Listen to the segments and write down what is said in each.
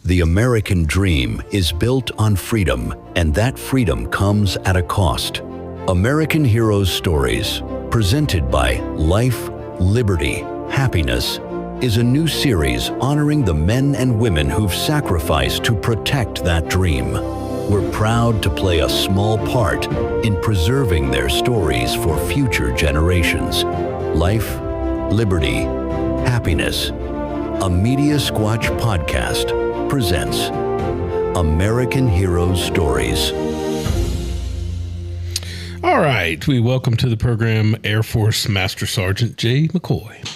The American dream is built on freedom, and that freedom comes at a cost. American Heroes Stories, presented by Life, Liberty, Happiness, is a new series honoring the men and women who've sacrificed to protect that dream. We're proud to play a small part in preserving their stories for future generations. Life, Liberty, Happiness, a Media Squatch podcast presents American Heroes Stories. All right, we welcome to the program Air Force Master Sergeant Jay McCoy.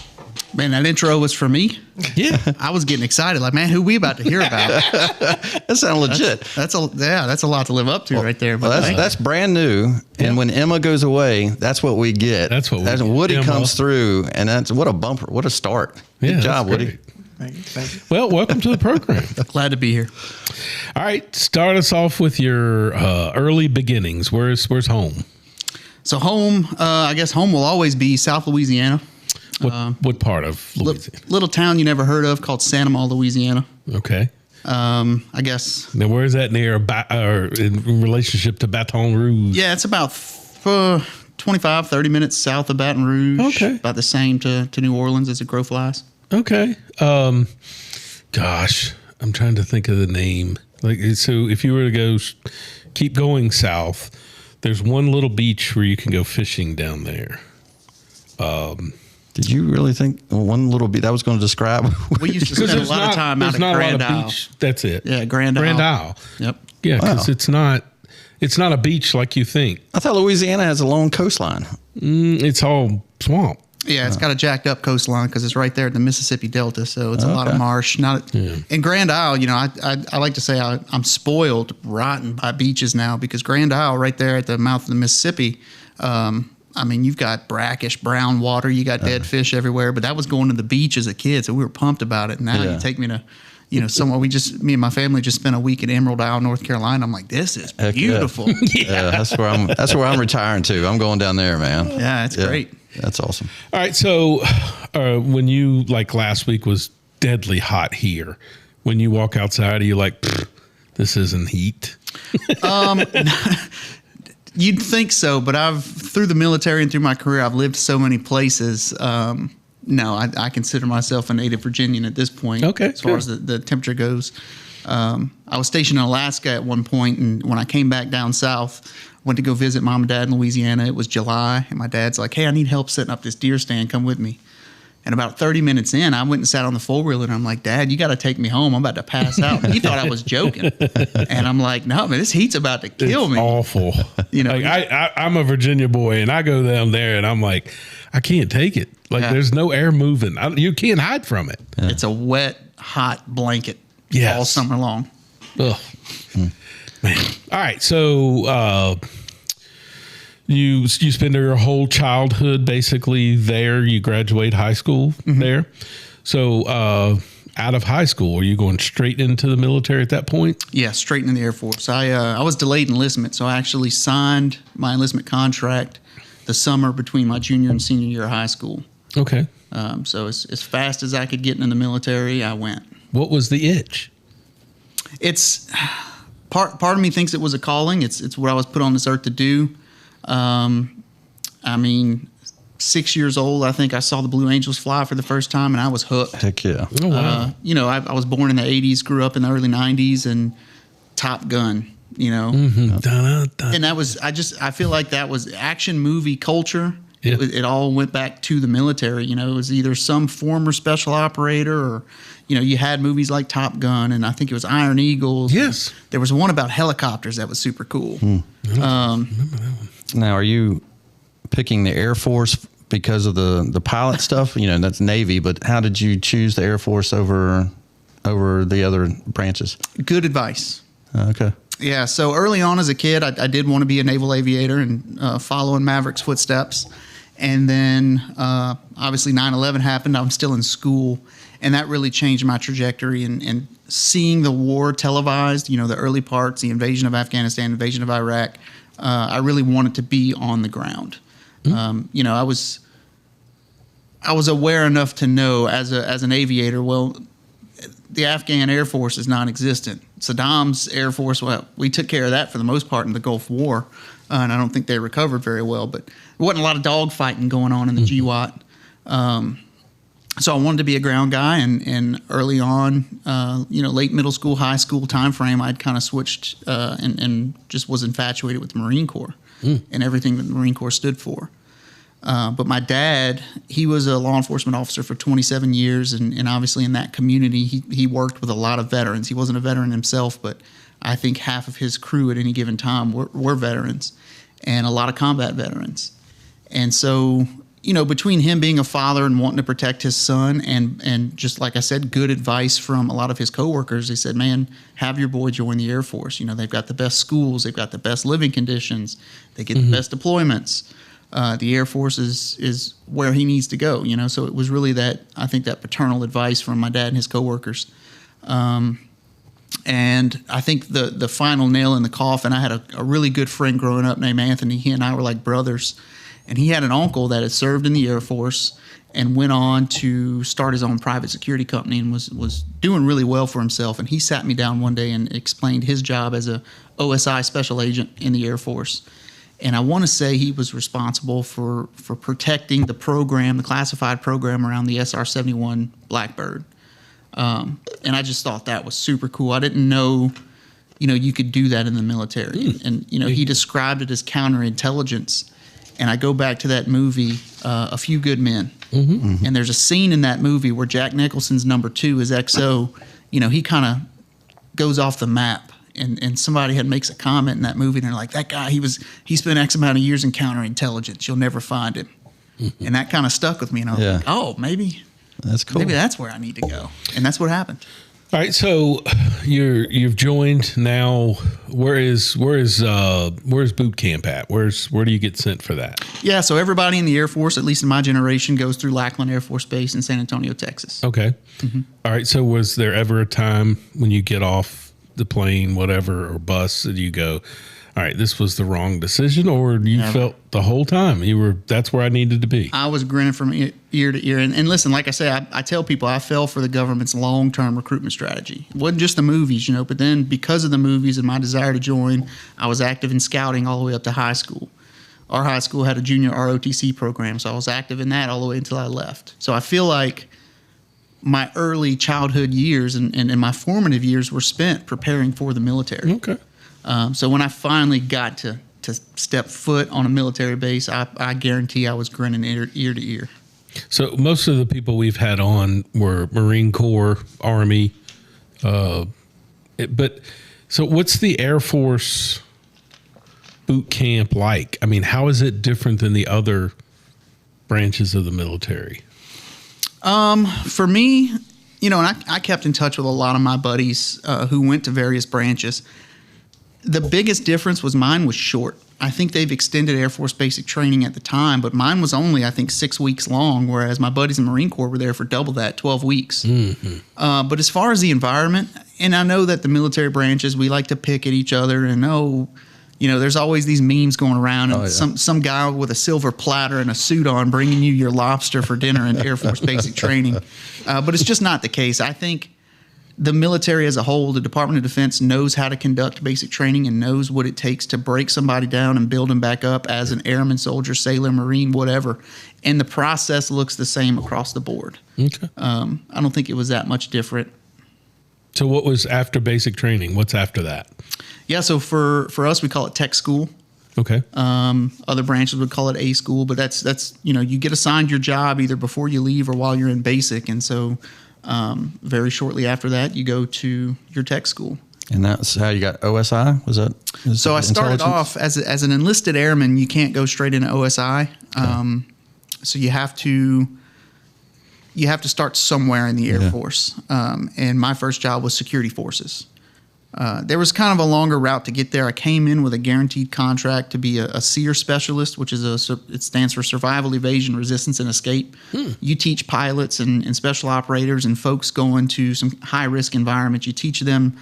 Man, that intro was for me. Yeah, I was getting excited. Like, man, who we about to hear about? That sounds legit. That's a lot to live up to right there. Well, that's brand new. And when Emma goes away, that's what we get. That's what we get. Woody Emma comes through, and that's what a bumper, what a start. Yeah, Good job, that's Woody. Thank you. well, welcome to the program. Glad to be here. All right, start us off with your early beginnings. Where's home? So home, I guess home will always be South Louisiana. What part of Louisiana? Little town you never heard of called Santima, Louisiana. Okay. I guess. Now, where is that near or in relationship to Baton Rouge? Yeah, it's about 25, 30 minutes south of Baton Rouge. Okay. About the same to New Orleans as the crow flies. Okay. Gosh, I'm trying to think of the name. Like, so if you were to keep going south, there's one little beach where you can go fishing down there. Did you really think one little bit that was going to describe? We used to spend a lot of time out at Grand Isle. Beach. That's it. Yeah, Grand Isle. Yep. Yeah, because Wow. it's not a beach like you think. I thought Louisiana has a long coastline. It's all swamp. Yeah, it's got a jacked up coastline because it's right there at the Mississippi Delta, so it's a lot of marsh. In Grand Isle, you know, I like to say I'm spoiled rotten by beaches now because Grand Isle, right there at the mouth of the Mississippi, I mean, you've got brackish brown water, you got dead fish everywhere, but that was going to the beach as a kid, so we were pumped about it. And now you take me to, somewhere me and my family just spent a week in Emerald Isle, North Carolina. I'm like, this is beautiful. Yeah, that's where I'm retiring to. I'm going down there, man. Yeah, it's great. That's awesome. All right, so when you, like last week was deadly hot here, when you walk outside, are you like, this isn't heat? You'd think so, but through the military and through my career, I've lived so many places. No, I consider myself a native Virginian at this point. Okay, as far as the temperature goes. I was stationed in Alaska at one point, and when I came back down south, went to go visit mom and dad in Louisiana. It was July, and my dad's like, "Hey, I need help setting up this deer stand. Come with me." And about 30 minutes in, I went and sat on the four-wheeler, and I'm like, "Dad, you got to take me home. I'm about to pass out." And he thought I was joking. And I'm like, "No, man, this heat's about to kill me." Awful. Like I'm a Virginia boy, and I go down there, and I'm like, I can't take it. Like, there's no air moving. You can't hide from it. Yeah. It's a wet, hot blanket all summer long. Ugh. Man. All right, so you spend your whole childhood basically there. You graduate high school there. So out of high school, are you going straight into the military at that point? Yeah, straight into the Air Force. I was delayed enlistment, so I actually signed my enlistment contract the summer between my junior and senior year of high school. Okay. So as fast as I could get into the military, I went. What was the itch? It's part of me thinks it was a calling. It's what I was put on this earth to do. I mean, 6 years old, I think I saw the Blue Angels fly for the first time, and I was hooked. Heck yeah. Oh, wow. I was born in the 80s, grew up in the early 90s, and Top Gun, Mm-hmm. And that was, I feel like that was action movie culture. Yeah. It all went back to the military. It was either some former special operator or, you had movies like Top Gun, and I think it was Iron Eagles. Yes. There was one about helicopters that was super cool. Remember that one. Now, are you picking the Air Force because of the pilot stuff? That's Navy, but how did you choose the Air Force over the other branches? Good advice. Okay. Yeah, so early on as a kid, I did want to be a naval aviator and follow in Maverick's footsteps. And then obviously 9/11 happened. I'm still in school, and that really changed my trajectory. And seeing the war televised, the early parts, the invasion of Afghanistan, invasion of Iraq, I really wanted to be on the ground. I was aware enough to know as an aviator, well, the Afghan Air Force is non-existent. Saddam's Air Force, well, we took care of that for the most part in the Gulf War, and I don't think they recovered very well. But there wasn't a lot of dogfighting going on in the GWAT. So I wanted to be a ground guy, and early on, late middle school, high school time frame, I'd kind of switched and just was infatuated with the Marine Corps and everything that the Marine Corps stood for. But my dad, he was a law enforcement officer for 27 years, and obviously in that community, he worked with a lot of veterans. He wasn't a veteran himself, but I think half of his crew at any given time were veterans, and a lot of combat veterans. And so, between him being a father and wanting to protect his son, and just like I said, good advice from a lot of his coworkers, they said, man, have your boy join the Air Force. They've got the best schools, they've got the best living conditions, they get the best deployments. The Air Force is where he needs to go, So it was really that paternal advice from my dad and his coworkers. And I think the final nail in the coffin, I had a really good friend growing up named Anthony. He and I were like brothers. And he had an uncle that had served in the Air Force and went on to start his own private security company and was doing really well for himself. And he sat me down one day and explained his job as a OSI special agent in the Air Force. And I want to say he was responsible for protecting the program, the classified program around the SR-71 Blackbird. And I just thought that was super cool. I didn't know, you could do that in the military. And, he described it as counterintelligence. And I go back to that movie, A Few Good Men. And there's a scene in that movie where Jack Nicholson's number 2 is XO. He kind of goes off the map. And somebody makes a comment in that movie, and they're like, that guy, he spent X amount of years in counterintelligence. You'll never find him. And that kind of stuck with me. And I was like, oh, maybe that's cool. Maybe that's where I need to go. And that's what happened. All right, so you've joined now. Where is boot camp at? Where do you get sent for that? Yeah, so everybody in the Air Force, at least in my generation, goes through Lackland Air Force Base in San Antonio, Texas. Okay. All right, so was there ever a time when you get off the plane, whatever, or bus, and you go, all right, this was the wrong decision, or you felt the whole time that's where I needed to be? I was grinning from ear to ear. And listen, like I say, I tell people I fell for the government's long-term recruitment strategy. It wasn't just the movies, but then because of the movies and my desire to join, I was active in scouting all the way up to high school. Our high school had a junior ROTC program, so I was active in that all the way until I left. So I feel like my early childhood years and my formative years were spent preparing for the military. Okay. So when I finally got to step foot on a military base, I guarantee I was grinning ear to ear. So most of the people we've had on were Marine Corps, Army. So what's the Air Force boot camp like? I mean, how is it different than the other branches of the military? For me, and I kept in touch with a lot of my buddies who went to various branches. The biggest difference was mine was short. I think they've extended Air Force basic training at the time, but mine was only, I think, 6 weeks long, whereas my buddies in Marine Corps were there for double that, 12 weeks. But as far as the environment, and I know that the military branches, we like to pick at each other and, there's always these memes going around and some guy with a silver platter and a suit on bringing you your lobster for dinner in Air Force basic training. But it's just not the case. I think the military as a whole, the Department of Defense knows how to conduct basic training and knows what it takes to break somebody down and build them back up as an airman, soldier, sailor, Marine, whatever. And the process looks the same across the board. Okay. I don't think it was that much different. So what was after basic training? What's after that? Yeah, so for us, we call it tech school. Okay. Other branches would call it A school, but that's you get assigned your job either before you leave or while you're in basic. And so very shortly after that, you go to your tech school. And that's how you got OSI? So I started off as an enlisted airman. You can't go straight into OSI. So you have to start somewhere in the Air Force. And my first job was security forces. There was kind of a longer route to get there. I came in with a guaranteed contract to be a SEER specialist, which is it stands for Survival, Evasion, Resistance, and Escape. You teach pilots and special operators and folks going to some high-risk environments. You teach them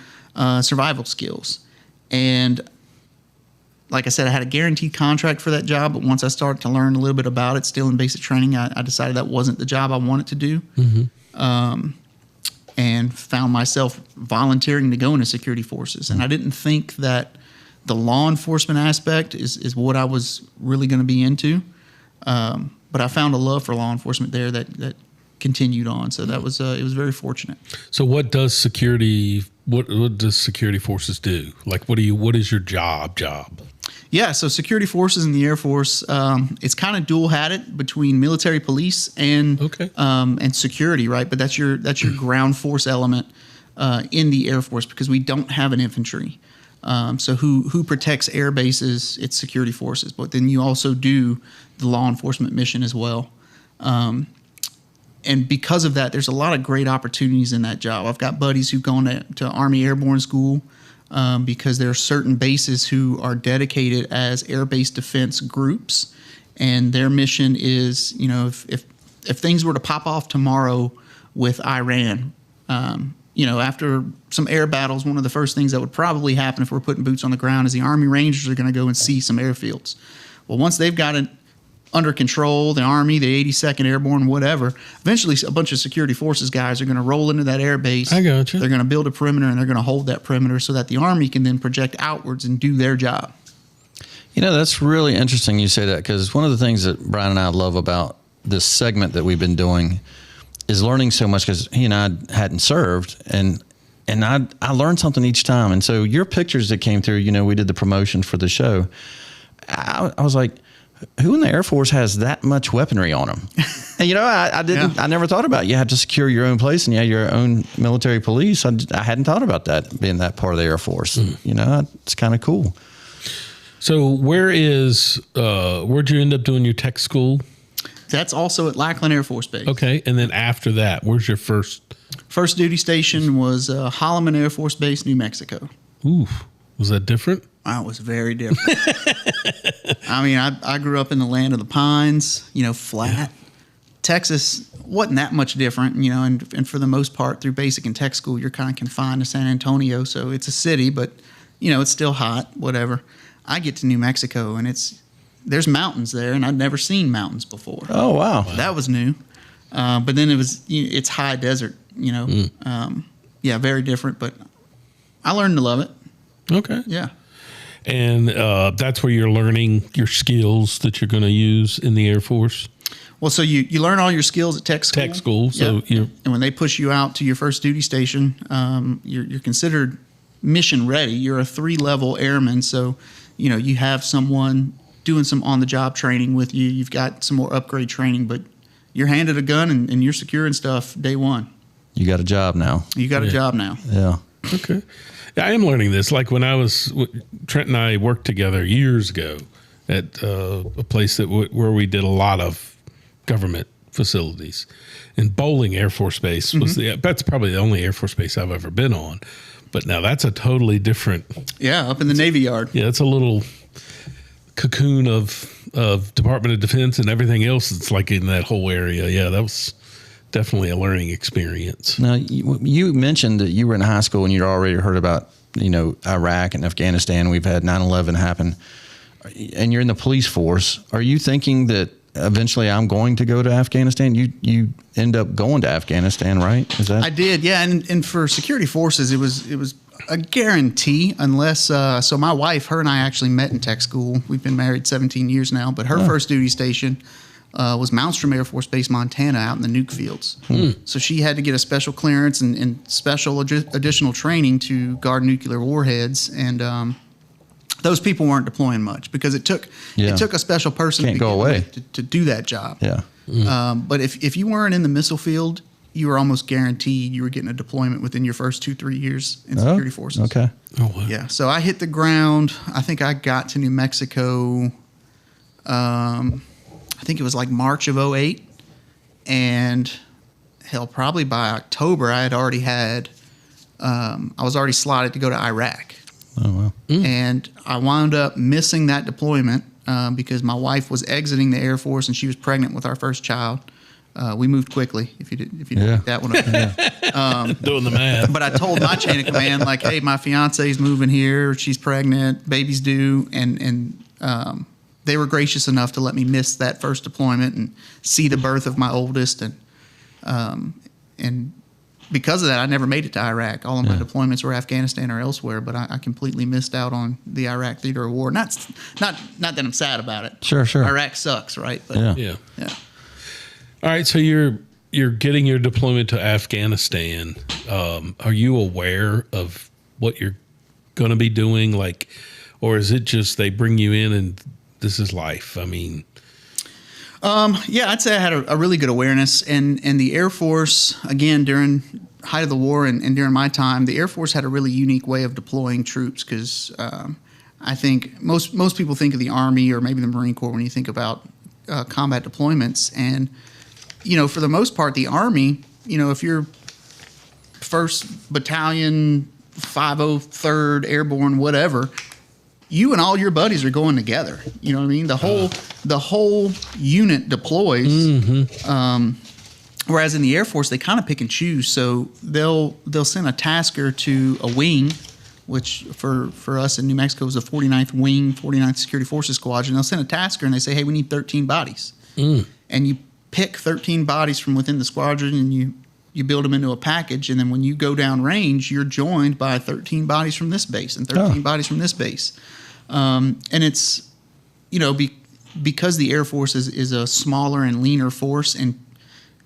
survival skills. And like I said, I had a guaranteed contract for that job, but once I started to learn a little bit about it, still in basic training, I decided that wasn't the job I wanted to do. and found myself volunteering to go into security forces. And I didn't think that the law enforcement aspect is what I was really going to be into. But I found a love for law enforcement there that continued on. So that was it was very fortunate. So what does security forces do? Like, what is your job? Yeah, so security forces in the Air Force, it's kind of dual-hatted between military police and security, right? But that's your ground force element in the Air Force, because we don't have an infantry. So who protects air bases? It's security forces, but then you also do the law enforcement mission as well. And because of that, there's a lot of great opportunities in that job. I've got buddies who've gone to Army Airborne School. Because there are certain bases who are dedicated as air base defense groups, and their mission is, if things were to pop off tomorrow with Iran, after some air battles, one of the first things that would probably happen if we're putting boots on the ground is the Army Rangers are going to go and see some airfields. Well, once they've got it under control, the Army, the 82nd Airborne, whatever, eventually a bunch of security forces guys are going to roll into that air base. I gotcha. They're going to build a perimeter, and they're going to hold that perimeter so that the Army can then project outwards and do their job. That's really interesting you say that, because one of the things that Brian and I love about this segment that we've been doing is learning so much, because he and I hadn't served, and I learned something each time. And so your pictures that came through, we did the promotion for the show. I was like, who in the Air Force has that much weaponry on them? And, I didn't. Yeah. I never thought about it. You had to secure your own place, and you had your own military police. I hadn't thought about that being that part of the Air Force. It's kind of cool. So where'd you end up doing your tech school? That's also at Lackland Air Force Base. Okay, and then after that, where's your first duty station? Was Holloman Air Force Base, New Mexico. Ooh, was that different? It was very different. I mean, I grew up in the land of the pines, flat. Yeah. Texas wasn't that much different, and for the most part, through basic and tech school, you're kind of confined to San Antonio. So it's a city, but, it's still hot, whatever. I get to New Mexico, and there's mountains there, and I'd never seen mountains before. Oh, wow. That was new. But then it's high desert, very different, but I learned to love it. Okay. Yeah. And that's where you're learning your skills that you're going to use in the Air Force? Well, so you learn all your skills at tech school. Tech school. So and when they push you out to your first duty station, you're considered mission ready. You're a 3-level airman, so you have someone doing some on-the-job training with you. You've got some more upgrade training, but you're handed a gun and you're securing stuff day one. You got a job now. You got a job now. Yeah. Okay. I am learning this. Like when Trent and I worked together years ago at a place where we did a lot of government facilities. And Bowling Air Force Base was that's probably the only Air Force base I've ever been on. But now that's a totally different. Yeah, up in the Navy Yard. Yeah, it's a little cocoon of Department of Defense and everything else. It's like in that whole area. Yeah, that was definitely a learning experience. Now, you mentioned that you were in high school and you'd already heard about, Iraq and Afghanistan. We've had 9/11 happen. And you're in the police force. Are you thinking that eventually I'm going to go to Afghanistan? You end up going to Afghanistan, right? Is that? I did, yeah. And for security forces, it was a guarantee unless so my wife, her and I actually met in tech school. We've been married 17 years now, but her first duty station was Mstr Air Force Base, Montana, out in the nuke fields. So she had to get a special clearance and special additional training to guard nuclear warheads. And those people weren't deploying much because it took a special person to do that job. Yeah. But if you weren't in the missile field, you were almost guaranteed you were getting a deployment within your first 2-3 years in security forces. Okay. Oh, wow. Yeah. So I hit the ground. I think I got to New Mexico. I think it was like March of 2008, and probably by October I was already slotted to go to Iraq. Oh wow! And I wound up missing that deployment because my wife was exiting the Air Force and she was pregnant with our first child. We moved quickly. If you didn't pick that one up. Doing the math. But I told my chain of command, like, hey, my fiance's moving here. She's pregnant. Baby's due. And they were gracious enough to let me miss that first deployment and see the birth of my oldest. And because of that, I never made it to Iraq. All of my deployments were Afghanistan or elsewhere, but I completely missed out on the Iraq theater of war. Not that I'm sad about it. Sure. Iraq sucks, right? But Yeah. yeah. All right. So you're getting your deployment to Afghanistan. Are you aware of what you're going to be doing? Like, or is it just they bring you in and this is life? I mean, yeah, I'd say I had a really good awareness, and the Air Force, again, during height of the war and during my time, the Air Force had a really unique way of deploying troops because I think most people think of the Army or maybe the Marine Corps when you think about combat deployments, and for the most part, the Army, if you're 1st Battalion, 503rd Airborne, whatever, you and all your buddies are going together. You know what I mean? The whole unit deploys. mm-hmm. Whereas in the Air Force, they kind of pick and choose. So they'll send a tasker to a wing, which for us in New Mexico is the 49th Wing, 49th Security Forces Squadron. They'll send a tasker and they say, hey, we need 13 bodies. And you pick 13 bodies from within the squadron and you build them into a package. And then when you go down range, you're joined by 13 bodies from this base and 13 bodies from this base. And it's, because the Air Force is a smaller and leaner force, and,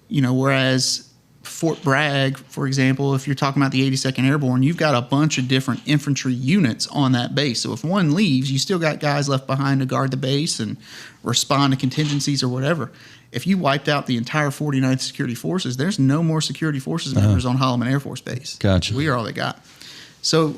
whereas Fort Bragg, for example, if you're talking about the 82nd Airborne, you've got a bunch of different infantry units on that base. So if one leaves, you still got guys left behind to guard the base and respond to contingencies or whatever. If you wiped out the entire 49th Security Forces, there's no more Security Forces members on Holloman Air Force Base. Gotcha. We are all they got. So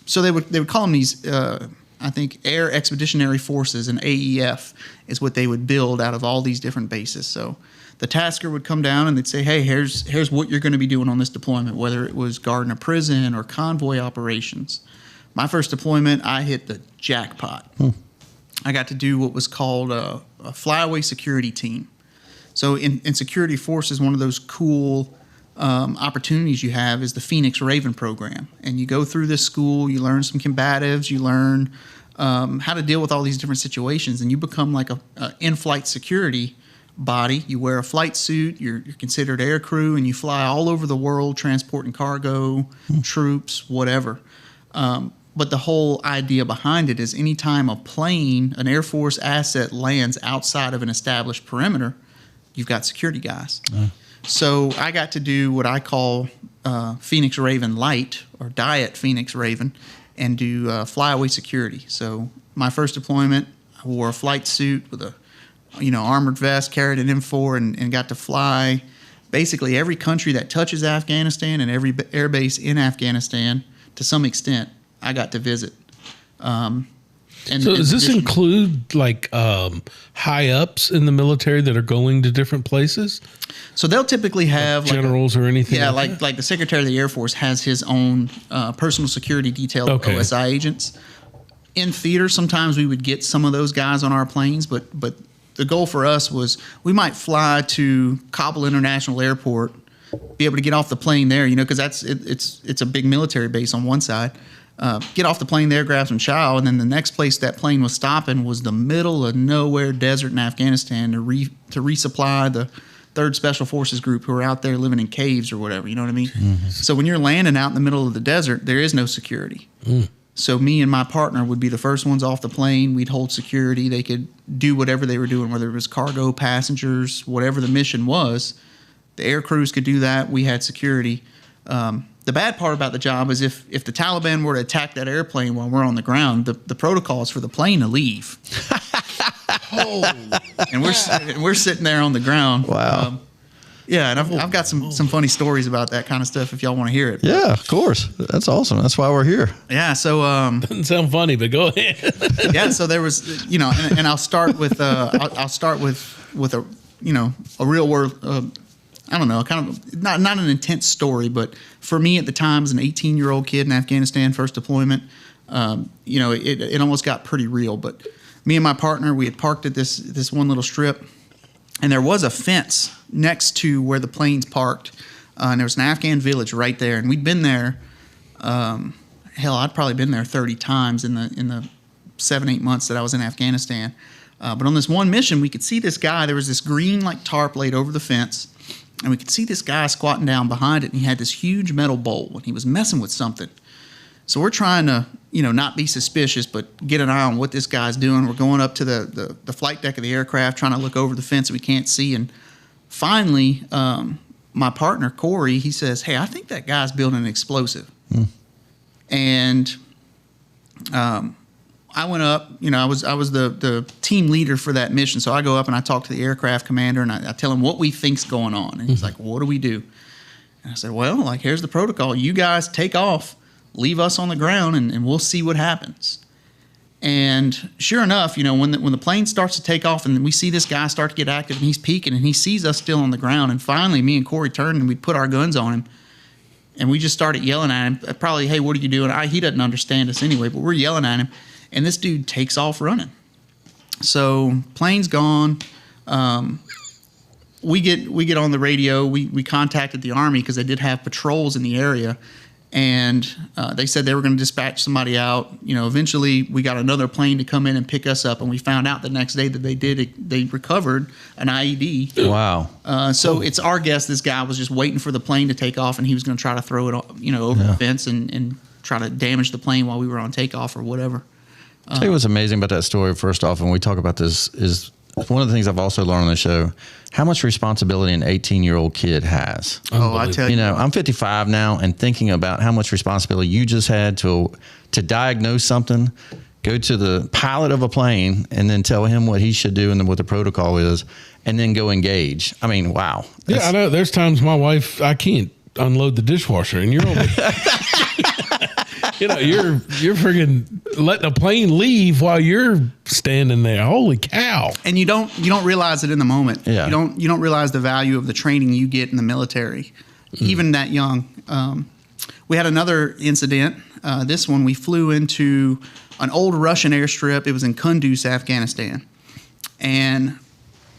they would call them these, I think, Air Expeditionary Forces, and AEF is what they would build out of all these different bases. So the tasker would come down and they'd say, hey, here's what you're going to be doing on this deployment, whether it was guarding a prison or convoy operations. My first deployment, I hit the jackpot. I got to do what was called a flyaway security team. So in security forces, one of those cool opportunities you have is the Phoenix Raven program. And you go through this school, you learn some combatives, you learn how to deal with all these different situations, and you become like a in-flight security body. You wear a flight suit, you're considered air crew, and you fly all over the world transporting cargo, troops, whatever. But the whole idea behind it is anytime a plane, an Air Force asset, lands outside of an established perimeter, you've got security guys. So I got to do what I call Phoenix Raven Light or Diet Phoenix Raven and do flyaway security. So my first deployment, I wore a flight suit with a armored vest, carried an M4, and got to fly basically every country that touches Afghanistan and every air base in Afghanistan to some extent. I got to visit. So does this include like high ups in the military that are going to different places? So they'll typically have generals or anything. Yeah, like the Secretary of the Air Force has his own personal security detail of OSI agents. In theater, sometimes we would get some of those guys on our planes, but the goal for us was we might fly to Kabul International Airport, be able to get off the plane there, because it's a big military base on one side. Get off the plane there, grab some chow, and then the next place that plane was stopping was the middle of nowhere desert in Afghanistan to resupply the 3rd Special Forces Group who are out there living in caves or whatever, you know what I mean? Mm-hmm. So when you're landing out in the middle of the desert, there is no security. So me and my partner would be the first ones off the plane. We'd hold security. They could do whatever they were doing, whether it was cargo, passengers, whatever the mission was. The air crews could do that. We had security. The bad part about the job is if the Taliban were to attack that airplane while we're on the ground, the protocol is for the plane to leave. And we're sitting there on the ground. Wow. Yeah, and I've got some funny stories about that kind of stuff if y'all want to hear it. Yeah, of course. That's awesome. That's why we're here. Yeah, so doesn't sound funny, but go ahead. Yeah, so there was, and I'll start with with a a real world. I don't know, kind of not an intense story, but for me at the time as an 18-year-old kid in Afghanistan, first deployment, it almost got pretty real. But me and my partner, we had parked at this one little strip, and there was a fence next to where the planes parked, and there was an Afghan village right there. And we'd been there, I'd probably been there 30 times in the 7-8 months that I was in Afghanistan. But on this one mission, we could see this guy. There was this green tarp laid over the fence. and we could see this guy squatting down behind it, and he had this huge metal bowl, and he was messing with something. So we're trying to, not be suspicious, but get an eye on what this guy's doing. We're going up to the flight deck of the aircraft, trying to look over the fence that we can't see. And finally, my partner, Corey, he says, hey, I think that guy's building an explosive. And I went up, I was the team leader for that mission. So I go up and I talk to the aircraft commander, and I tell him what we think's going on. And he's like, well, what do we do? And I said, well, here's the protocol. You guys take off. Leave us on the ground, and we'll see what happens. And sure enough, when the plane starts to take off and we see this guy start to get active and he's peeking and he sees us still on the ground, and finally me and Corey turned and we put our guns on him and we just started yelling at him. Probably, hey, what are you doing? He doesn't understand us anyway, but we're yelling at him, and this dude takes off running. So plane's gone. We get on the radio. We contacted the Army because they did have patrols in the area. And they said they were going to dispatch somebody out. Eventually we got another plane to come in and pick us up, and we found out the next day that they recovered an IED. Wow. So it's our guess this guy was just waiting for the plane to take off, and he was going to try to throw it, over the fence and try to damage the plane while we were on takeoff or whatever. I'll tell you what's amazing about that story, first off, when we talk about this, is one of the things I've also learned on the show, how much responsibility an 18-year-old kid has. Oh, I tell you. I'm 55 now, and thinking about how much responsibility you just had to diagnose something, go to the pilot of a plane, and then tell him what he should do and what the protocol is, and then go engage. I mean, wow. Yeah, I know. There's times my wife, I can't unload the dishwasher, and you're only... you're freaking letting a plane leave while you're standing there. Holy cow! And you don't realize it in the moment. Yeah. You don't realize the value of the training you get in the military, even that young. We had another incident. This one, we flew into an old Russian airstrip. It was in Kunduz, Afghanistan, and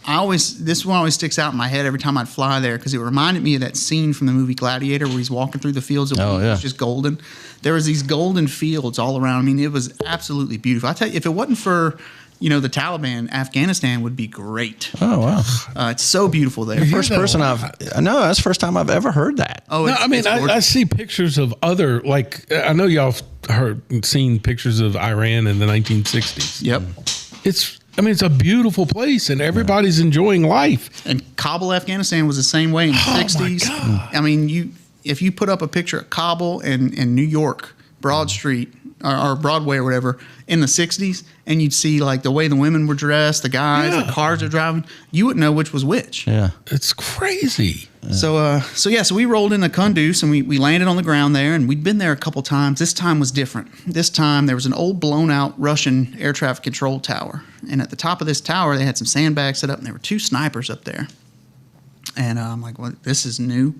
this one always sticks out in my head every time I'd fly there because it reminded me of that scene from the movie Gladiator where he's walking through the fields of wheat. It's just golden. There was these golden fields all around. I mean, it was absolutely beautiful. I tell you, if it wasn't for the Taliban, Afghanistan would be great. Oh wow, it's so beautiful there. That's the first time I've ever heard that. Oh, no, I see pictures of other, I know y'all seen pictures of Iran in the 1960s. Yep. It's a beautiful place, and everybody's enjoying life. And Kabul, Afghanistan was the same way in the 60s. My God. If you put up a picture of Kabul and New York, Broad Street, or Broadway or whatever, in the 60s, and you'd see the way the women were dressed, the guys, the cars they're driving, you wouldn't know which was which. Yeah. It's crazy. So we rolled into Kunduz, and we landed on the ground there, and we'd been there a couple times. This time was different. This time there was an old blown out Russian air traffic control tower. And at the top of this tower, they had some sandbags set up, and there were two snipers up there. And I'm like, well, this is new.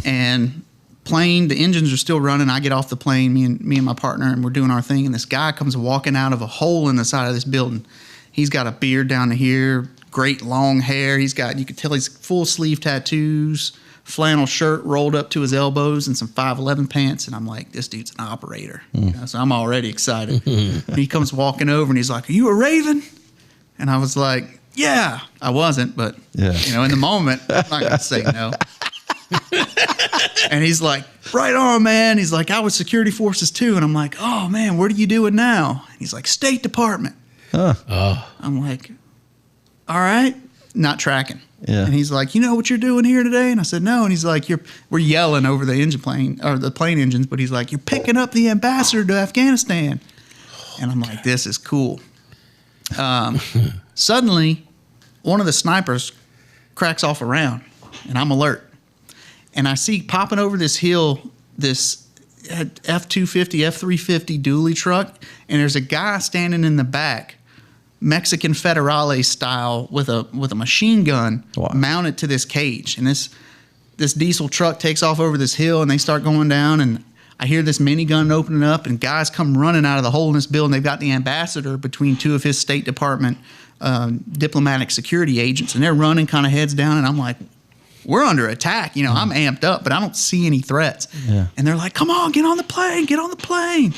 And the engines are still running. I get off the plane, me and my partner, and we're doing our thing. And this guy comes walking out of a hole in the side of this building. He's got a beard down to here, great long hair. You could tell he's full sleeve tattoos, flannel shirt rolled up to his elbows, and some 5'11" pants. And I'm like, this dude's an operator. So I'm already excited. And he comes walking over, and he's like, are you a Raven? And I was like, yeah. I wasn't, but in the moment, I'm not going to say no. And he's like, right on, man. He's like, I was security forces too. And I'm like, oh man, what are you doing now? And he's like, State Department. I'm like, all right, not tracking. Yeah. And he's like, you know what you're doing here today? And I said, no. And he's like, we're yelling over the engine plane or the plane engines, but he's like, you're picking up the ambassador to Afghanistan. And I'm like, this is cool. Suddenly, one of the snipers cracks off a round, and I'm alert. And I see popping over this hill this F-250, F-350 dually truck, and there's a guy standing in the back, Mexican Federale style, with a machine gun mounted to this cage. And this diesel truck takes off over this hill, and they start going down, and I hear this minigun opening up, and guys come running out of the hole in this building. They've got the ambassador between two of his State Department diplomatic security agents, and they're running kind of heads down, and I'm like, we're under attack. I'm amped up, but I don't see any threats. Yeah. And they're like, come on, get on the plane.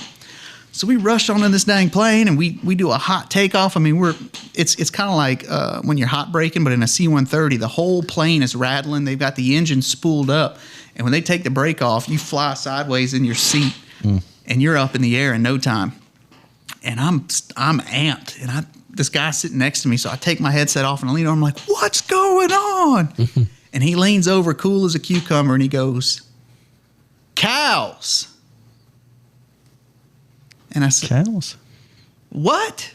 So we rushed onto this dang plane, and we do a hot takeoff. I mean, it's kind of like when you're hot braking, but in a C-130, the whole plane is rattling. They've got the engine spooled up, and when they take the brake off, you fly sideways in your seat, and you're up in the air in no time. And I'm amped, and this guy sitting next to me, so I take my headset off and I lean over. I'm like, "What's going on?" And he leans over, cool as a cucumber, and he goes, "Cows." And I said, Cows? "What?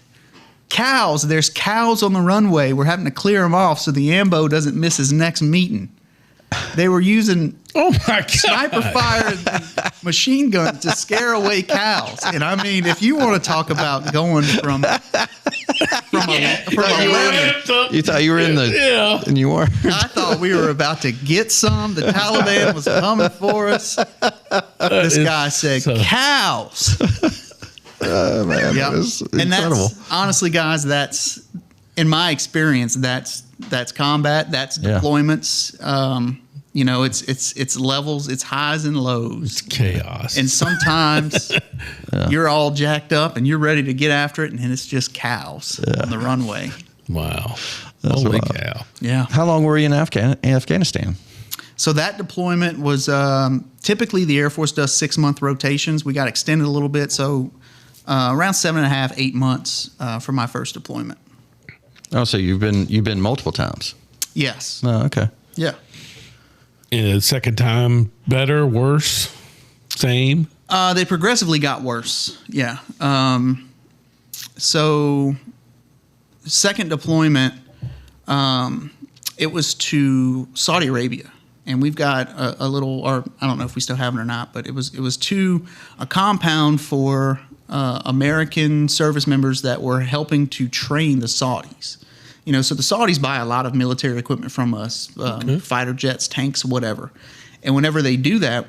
Cows? There's cows on the runway. We're having to clear them off so the AMBO doesn't miss his next meeting." They were using sniper fire and machine guns to scare away cows. And I mean, if you want to talk about going from a lemon, You thought you were in the, and you were. I thought we were about to get some. The Taliban was coming for us. This guy said, "Cows." Oh, man, Yep. that was And incredible. that's honestly, guys, that's in my experience, that's combat, that's deployments. You know, it's levels, it's highs and lows. It's chaos. And sometimes you're all jacked up and you're ready to get after it, and it's just cows on the runway. Wow. That's Holy wild. cow. Yeah. How long were you in Afghanistan? So that deployment was typically the Air Force does 6-month rotations. We got extended a little bit, so around 7.5, 8 months for my first deployment. Oh, so you've been multiple times. Yes. Oh, okay. Yeah. Second time, better, worse, same? They progressively got worse. Yeah. So second deployment, it was to Saudi Arabia. And we've got a little, or I don't know if we still have it or not, but it was to a compound for American service members that were helping to train the Saudis. You know, so the Saudis buy a lot of military equipment from us, fighter jets, tanks, whatever. And whenever they do that,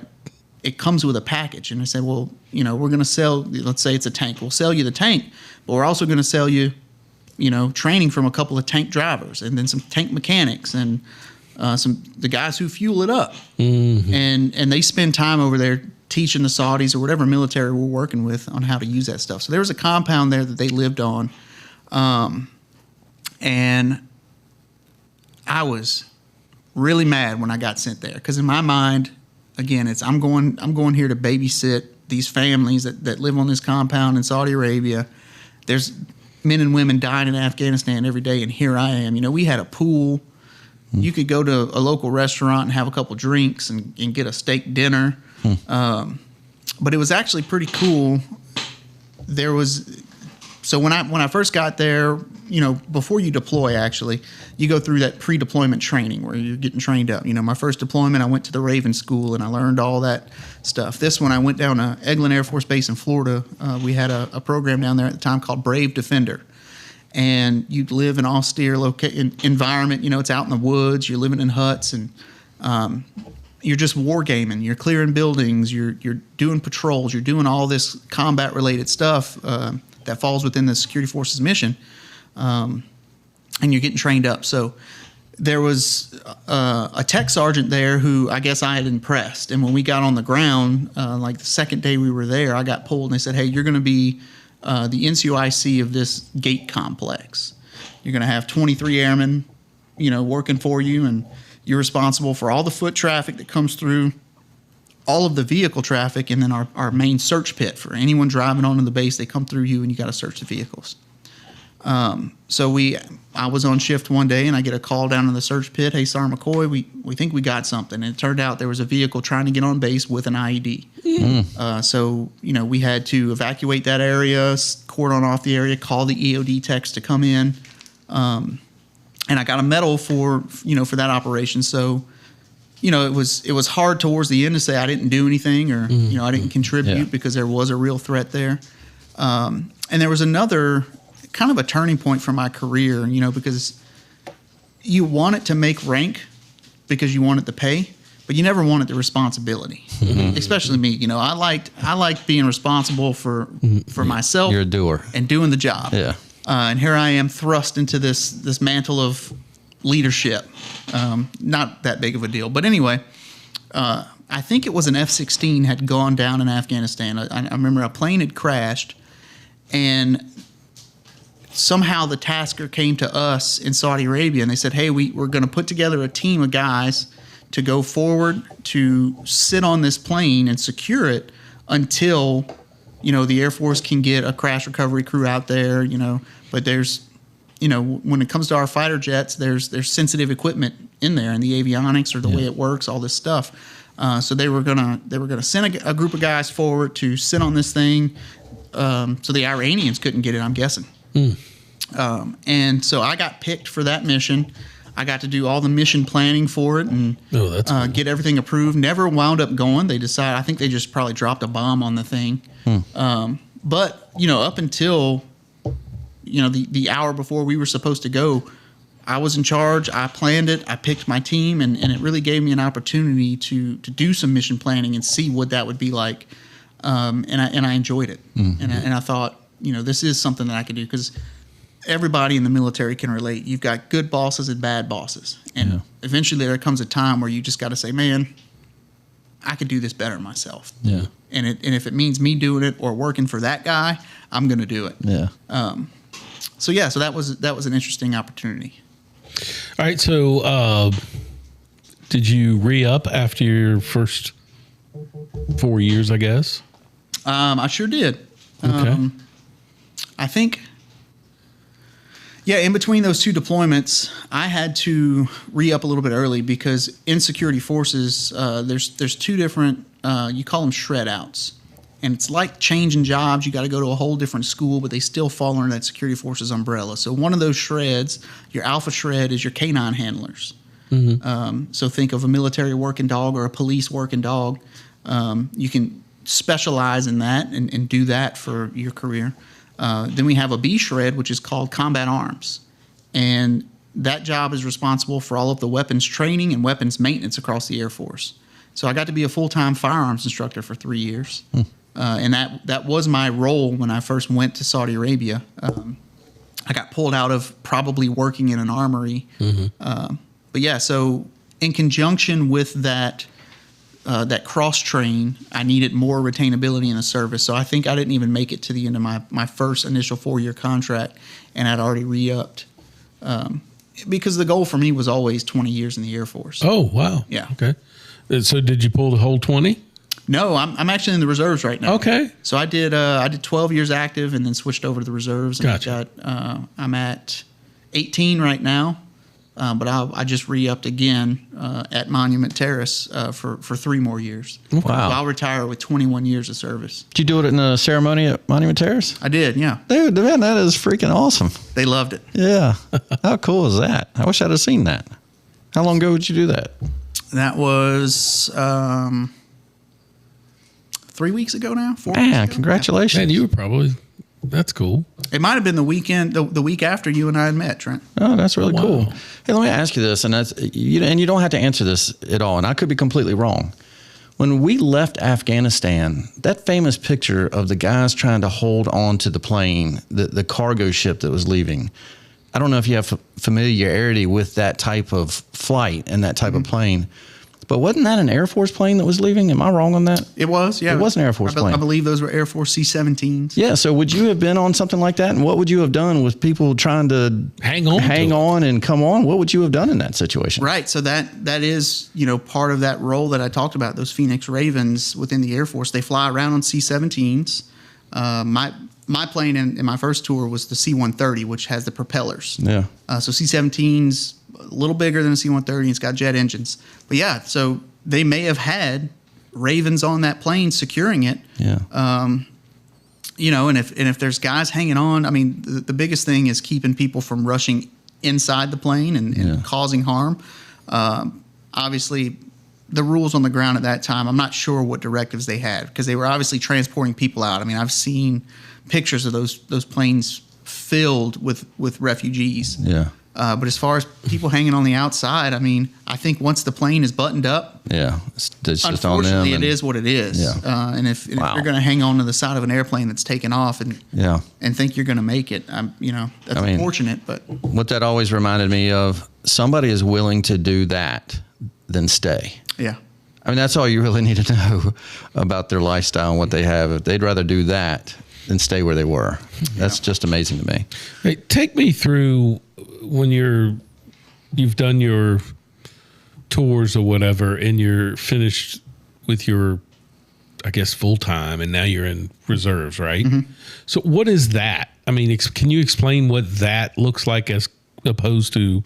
it comes with a package. And they say, well, you know, we're going to sell, let's say it's a tank. We'll sell you the tank, but we're also going to sell you, you know, training from a couple of tank drivers and then some tank mechanics and the guys who fuel it up. Mm-hmm. And they spend time over there teaching the Saudis or whatever military we're working with on how to use that stuff. So there was a compound there that they lived on. And I was really mad when I got sent there because in my mind, again, it's I'm going here to babysit these families that live on this compound in Saudi Arabia. There's men and women dying in Afghanistan every day, and here I am. You know, we had a pool. You could go to a local restaurant and have a couple drinks and get a steak dinner. But it was actually pretty cool. So when I first got there, you know, before you deploy, actually, you go through that pre-deployment training where you're getting trained up. You know, my first deployment, I went to the Raven School and I learned all that stuff. This one, I went down to Eglin Air Force Base in Florida. We had a program down there at the time called Brave Defender. And you'd live in austere environment. You know, it's out in the woods. You're living in huts, and you're just wargaming. You're clearing buildings. You're doing patrols. You're doing all this combat-related stuff that falls within the security forces mission, and you're getting trained up. So there was a tech sergeant there who I guess I had impressed. And when we got on the ground, like the second day we were there, I got pulled and they said, "Hey, you're going to be the NCOIC of this gate complex. You're going to have 23 airmen, you know, working for you, and you're responsible for all the foot traffic that comes through, all of the vehicle traffic, and then our main search pit for anyone driving onto the base. They come through you, and you got to search the vehicles." So I was on shift one day, and I get a call down in the search pit. "Hey, Sergeant McCoy, we think we got something." And it turned out there was a vehicle trying to get on base with an IED. So, you know, we had to evacuate that area, cordon off the area, call the EOD techs to come in. And I got a medal for that operation. So, you know, it was hard towards the end to say I didn't do anything or, you know, I didn't contribute because there was a real threat there. And there was another kind of a turning point for my career, you know, because you want it to make rank because you want it to pay, but you never wanted the responsibility. Especially me, you know, I liked being responsible for myself. You're a doer and doing the job. Yeah. And here I am thrust into this mantle of leadership. Not that big of a deal, but anyway, I think it was an F-16 had gone down in Afghanistan. I remember a plane had crashed. and somehow the tasker came to us in Saudi Arabia, and they said, hey, we're going to put together a team of guys to go forward to sit on this plane and secure it until, the Air Force can get a crash recovery crew out there, but there's, when it comes to our fighter jets, there's sensitive equipment in there, and the avionics or the way it works, all this stuff. So they were gonna send a group of guys forward to sit on this thing, so the Iranians couldn't get it, I'm guessing. And so I got picked for that mission. I got to do all the mission planning for it and cool. get everything approved. Never wound up going. They decided, I think they just probably dropped a bomb on the thing. But, up until, the hour before we were supposed to go, I was in charge. I planned it. I picked my team, and it really gave me an opportunity to do some mission planning and see what that would be like. And I enjoyed it. And I thought, this is something that I could do, because everybody in the military can relate. You've got good bosses and bad bosses. And eventually there comes a time where you just got to say, man, I could do this better myself. Yeah. And if it means me doing it or working for that guy, I'm going to do it. Yeah. So that was an interesting opportunity. All right. So, did you re-up after your first 4 years, I guess? I sure did. Okay. I think, in between those two deployments, I had to re-up a little bit early because in security forces, there's two different, you call them shred outs. And it's like changing jobs. You got to go to a whole different school, but they still fall under that security forces umbrella. So one of those shreds, your alpha shred, is your canine handlers. So think of a military working dog or a police working dog. You can specialize in that and do that for your career. Then we have a B shred, which is called combat arms. And that job is responsible for all of the weapons training and weapons maintenance across the Air Force. So I got to be a full-time firearms instructor for 3 years. And that was my role when I first went to Saudi Arabia. I got pulled out of probably working in an armory. So in conjunction with that cross train, I needed more retainability in the service. So I think I didn't even make it to the end of my first initial 4-year contract, and I'd already re-upped. Because the goal for me was always 20 years in the Air Force. Oh, wow. Yeah. Okay. So did you pull the whole 20? No, I'm actually in the reserves right now. Okay. So I did 12 years active and then switched over to the reserves. And Gotcha. I'm at 18 right now. But I just re-upped again at Monument Terrace for 3 more years. Wow. So I'll retire with 21 years of service. Did you do it in a ceremony at Monument Terrace? I did, yeah. Dude, man, that is freaking awesome. They loved it. Yeah. How cool is that? I wish I'd have seen that. How long ago did you do that? That was 3 weeks ago now. 4 weeks Man, ago? congratulations. Man, you were probably, that's cool. It might have been the week after you and I had met, Trent. Oh, that's really Wow. cool. Hey, let me ask you this, and you don't have to answer this at all, and I could be completely wrong. When we left Afghanistan, that famous picture of the guys trying to hold on to the plane, the cargo ship that was leaving, I don't know if you have familiarity with that type of flight and that type of plane, but wasn't that an Air Force plane that was leaving? Am I wrong on that? It was, yeah. It was an Air Force plane. I believe those were Air Force C-17s. Yeah, so would you have been on something like that? And what would you have done with people trying to Hang on and come on? What would you have done in that situation? Right. So that is, part of that role that I talked about, those Phoenix Ravens within the Air Force. They fly around on C-17s. My plane in my first tour was the C-130, which has the propellers. Yeah. So C-17's a little bigger than a C-130, and it's got jet engines. But yeah, so they may have had Ravens on that plane securing it. Yeah. And if there's guys hanging on, I mean, the biggest thing is keeping people from rushing inside the plane and causing harm. Obviously, the rules on the ground at that time, I'm not sure what directives they had, because they were obviously transporting people out. I mean, I've seen pictures of those planes filled with refugees. Yeah. But as far as people hanging on the outside, I mean, I think once the plane is buttoned up, it's just on them. Unfortunately, it is what it is. Yeah. And if you're going to hang on to the side of an airplane that's taken off and think you're going to make it, that's unfortunate. But what that always reminded me of, somebody is willing to do that, then stay. Yeah. I mean, that's all you really need to know about their lifestyle and what they have. If they'd rather do that and stay where they were. That's just amazing to me. Hey, take me through when you've done your tours or whatever, and you're finished with your, I guess, full time, and now you're in reserves, right? Mm-hmm. So what is that? I mean, can you explain what that looks like as opposed to,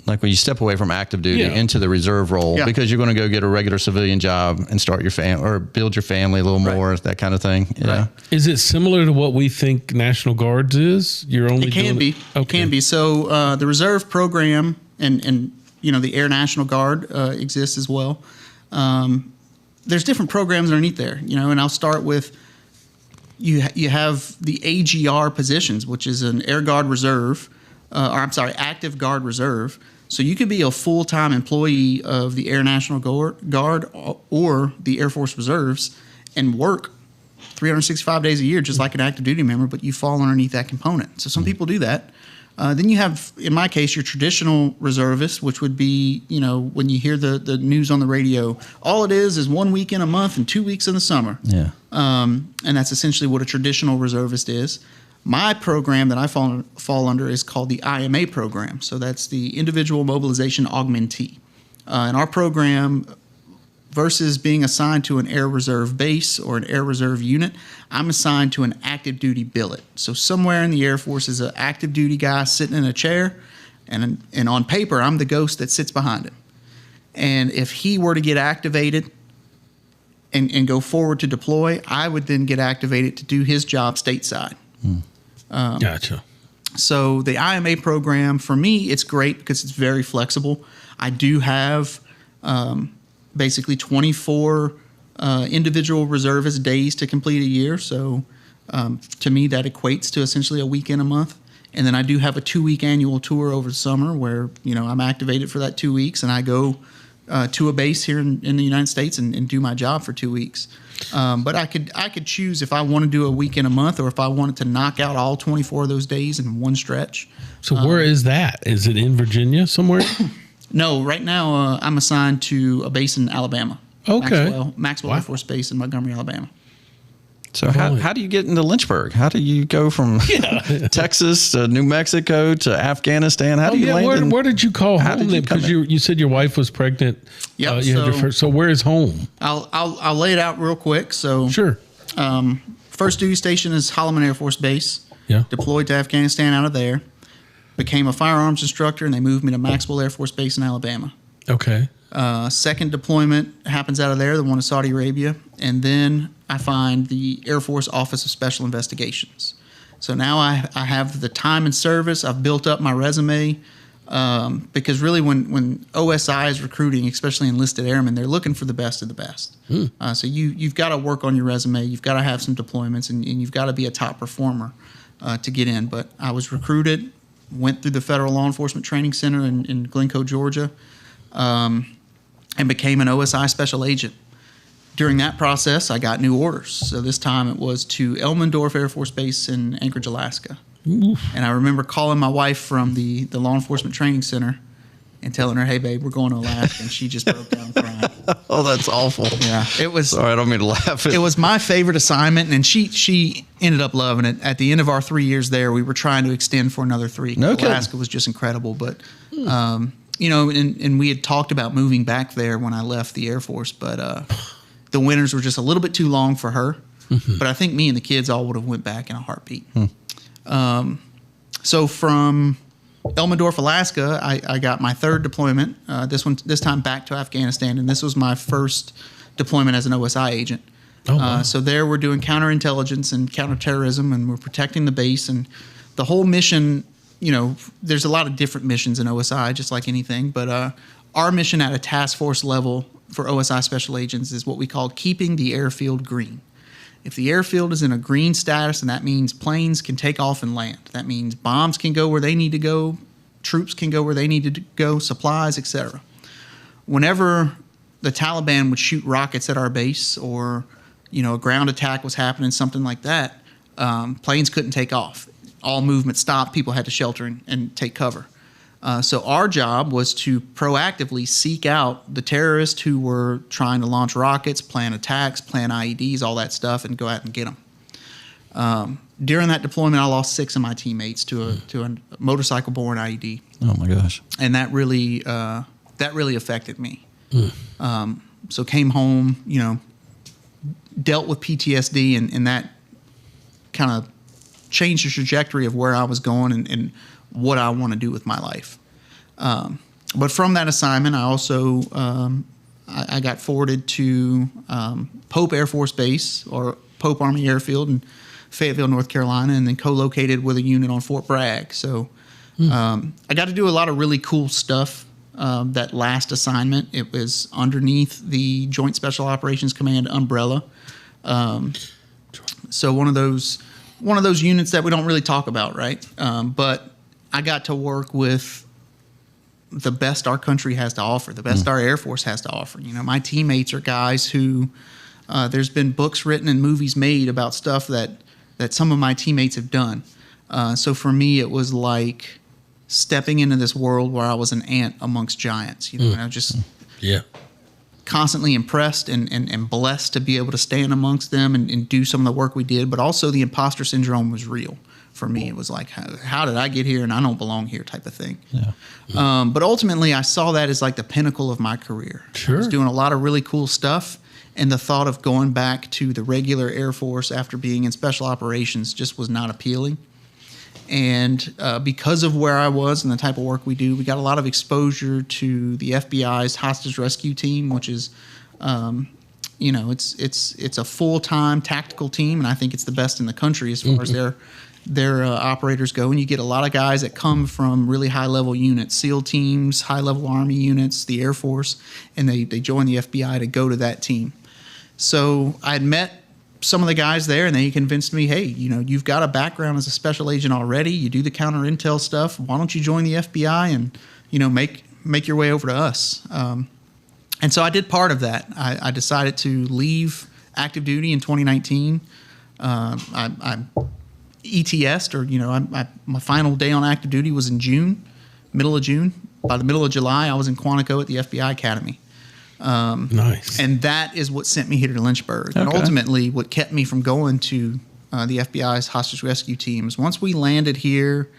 like when you step away from active duty into the reserve role, because you're going to go get a regular civilian job and start your family or build your family a little more, that kind of thing. Yeah. Right. Is it similar to what we think National Guards is? You're only it can be. Okay. It can be. So the reserve program and the Air National Guard exists as well. There's different programs underneath there, and I'll start with you have the AGR positions, which is an Air Guard Reserve. Active Guard Reserve. So you could be a full-time employee of the Air National Guard or the Air Force Reserves and work 365 days a year, just like an active duty member, but you fall underneath that component. So some people do that. Then you have, in my case, your traditional reservist, which would be, when you hear the news on the radio, all it is 1 week in a month and 2 weeks in the summer. Yeah. And that's essentially what a traditional reservist is. My program that I fall under is called the IMA program. So that's the Individual Mobilization Augmentee. And our program, versus being assigned to an Air Reserve base or an Air Reserve unit, I'm assigned to an active duty billet. So somewhere in the Air Force is an active duty guy sitting in a chair, and on paper, I'm the ghost that sits behind him. And if he were to get activated and go forward to deploy, I would then get activated to do his job stateside. Gotcha. So the IMA program, for me, it's great because it's very flexible. I do have basically 24 individual reservist days to complete a year. So to me, that equates to essentially a weekend a month. And then I do have a 2-week annual tour over the summer where, I'm activated for that 2 weeks, and I go to a base here in the United States and do my job for 2 weeks. But I could choose if I want to do a week in a month or if I wanted to knock out all 24 of those days in one stretch. So where is that? Is it in Virginia somewhere? No, right now I'm assigned to a base in Alabama. Okay. Maxwell Air Force Base in Montgomery, Alabama. So how do you get into Lynchburg? How do you go from Texas to New Mexico to Afghanistan? How do you land where did you call home? Because you said your wife was pregnant. Yeah. So where is home? I'll lay it out real quick. So sure. First duty station is Holloman Air Force Base. Yeah. Deployed to Afghanistan out of there. Became a firearms instructor, and they moved me to Maxwell Air Force Base in Alabama. Okay. Second deployment happens out of there, the one in Saudi Arabia, and then I find the Air Force Office of Special Investigations. So now I have the time and service. I've built up my resume because really when OSI is recruiting, especially enlisted airmen, they're looking for the best of the best. So you've got to work on your resume. You've got to have some deployments, and you've got to be a top performer to get in. But I was recruited, went through the Federal Law Enforcement Training Center in Glencoe, Georgia, and became an OSI special agent. During that process, I got new orders. So this time it was to Elmendorf Air Force Base in Anchorage, Alaska. Oof. And I remember calling my wife from the Law Enforcement Training Center and telling her, "Hey, babe, we're going to Alaska." And she just broke down crying. Oh, that's awful. Yeah, it was. Sorry, I don't mean to laugh. It was my favorite assignment, and she ended up loving it. At the end of our 3 years there, we were trying to extend for another 3. Okay. Alaska was just incredible, but and we had talked about moving back there when I left the Air Force, but the winters were just a little bit too long for her. Mm-hmm. But I think me and the kids all would have went back in a heartbeat. So from Elmendorf, Alaska, I got my third deployment. This time back to Afghanistan, and this was my first deployment as an OSI agent. Oh, wow. So there we're doing counterintelligence and counterterrorism, and we're protecting the base. And the whole mission, there's a lot of different missions in OSI, just like anything. But our mission at a task force level for OSI special agents is what we call keeping the airfield green. If the airfield is in a green status, and that means planes can take off and land. That means bombs can go where they need to go, troops can go where they need to go, supplies, etc. Whenever the Taliban would shoot rockets at our base, or a ground attack was happening, something like that, planes couldn't take off. All movement stopped. People had to shelter and take cover. So our job was to proactively seek out the terrorists who were trying to launch rockets, plan attacks, plan IEDs, all that stuff, and go out and get them. During that deployment, I lost 6 of my teammates to a motorcycle-borne IED. Oh my gosh! And that really affected me. So came home, dealt with PTSD, and that kind of changed the trajectory of where I was going and what I want to do with my life. But from that assignment, I also I got forwarded to Pope Air Force Base, or Pope Army Airfield in Fayetteville, North Carolina, and then co-located with a unit on Fort Bragg. So I got to do a lot of really cool stuff. That last assignment, it was underneath the Joint Special Operations Command umbrella. So one of those units that we don't really talk about, right? But I got to work with the best our country has to offer, the best our Air Force has to offer. My teammates are guys who there's been books written and movies made about stuff that some of my teammates have done. So for me, it was like stepping into this world where I was an ant amongst giants. And I was just constantly impressed and blessed to be able to stand amongst them and do some of the work we did. But also the imposter syndrome was real for me. It was like, how did I get here and I don't belong here type of thing. But ultimately, I saw that as like the pinnacle of my career. Sure. I was doing a lot of really cool stuff. And the thought of going back to the regular Air Force after being in special operations just was not appealing. And because of where I was and the type of work we do, we got a lot of exposure to the FBI's hostage rescue team, which is, it's a full-time tactical team, and I think it's the best in the country as far as their operators go. And you get a lot of guys that come from really high-level units, SEAL teams, high-level Army units, the Air Force, and they join the FBI to go to that team. So I had met some of the guys there, and they convinced me, hey, you've got a background as a special agent already. You do the counter intel stuff. Why don't you join the FBI and, make your way over to us? And so I did part of that. I decided to leave active duty in 2019. I ETS'd, or, my final day on active duty was in June, middle of June. By the middle of July, I was in Quantico at the FBI Academy. Nice. And that is what sent me here to Lynchburg. Okay. And ultimately, what kept me from going to the FBI's hostage rescue teams, once we landed here,